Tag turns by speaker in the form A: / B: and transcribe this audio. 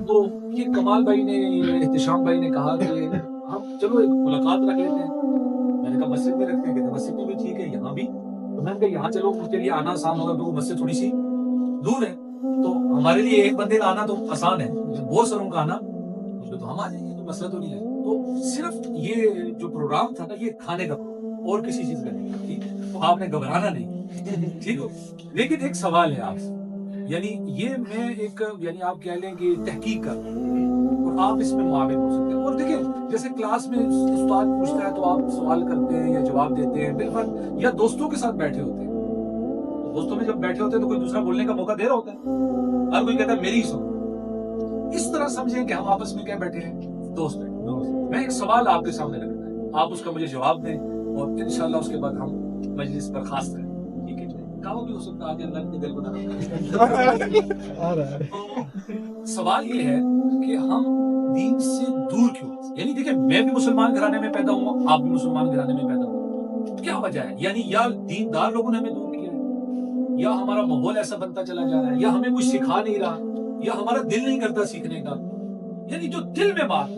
A: تو یہ کمال بھائی نے احتشام بھائی نے کہا کہ ہم چلو ایک ملاقات رکھ لیتے ہیں. میں نے کہا مسجد میں رکھتے ہیں, کہتے مسجد میں بھی ٹھیک ہے, یہاں بھی. تو میں نے کہا یہاں چلو, ان کے لیے آنا آسان ہوگا کیونکہ مسجد تھوڑی سی دور ہے, تو ہمارے لیے ایک بندے کا آنا تو آسان ہے, بہت ساروں کا آنا تو ہم آ جائیں گے, تو مسئلہ تو نہیں ہے. تو صرف یہ جو پروگرام تھا نا, یہ کھانے کا اور کسی چیز کا نہیں, ٹھیک ہے, تو آپ نے گھبرانا نہیں, ٹھیک ہو. لیکن ایک سوال ہے آپ سے, یعنی یہ میں ایک یعنی آپ کہہ لیں کہ تحقیق کر اور آپ اس میں معاون ہو سکتے ہیں. اور دیکھیں جیسے کلاس میں استاد پوچھتا ہے تو آپ سوال کرتے ہیں یا جواب دیتے ہیں بالفرض, یا دوستوں کے ساتھ بیٹھے ہوتے ہیں, دوستوں میں جب بیٹھے ہوتے ہیں تو کوئی دوسرا بولنے کا موقع دے رہا ہوتا ہے, ہر کوئی کہتا ہے میری ہی سنو. اس طرح سمجھیں کہ ہم آپس میں کیا بیٹھے ہیں, دوست بیٹھے. میں ایک سوال آپ کے سامنے رکھتا ہے, آپ اس کا مجھے جواب دیں اور انشاءاللہ اس کے بعد ہم مجلس برخاست کریں, ٹھیک ہے. کہا بھی ہو سکتا ہے آج اللہ کے دل بنا. سوال یہ ہے کہ ہم دین سے دور کیوں, یعنی دیکھیں میں بھی مسلمان گھرانے میں پیدا ہوا, آپ بھی مسلمان گھرانے میں پیدا ہوا, کیا وجہ ہے؟ یعنی یا دیندار لوگوں نے ہمیں دور کیا ہے, یا ہمارا ماحول ایسا بنتا چلا جا رہا ہے, یا ہمیں کچھ سکھا نہیں رہا, یا ہمارا دل نہیں کرتا سیکھنے کا. یعنی جو دل میں بات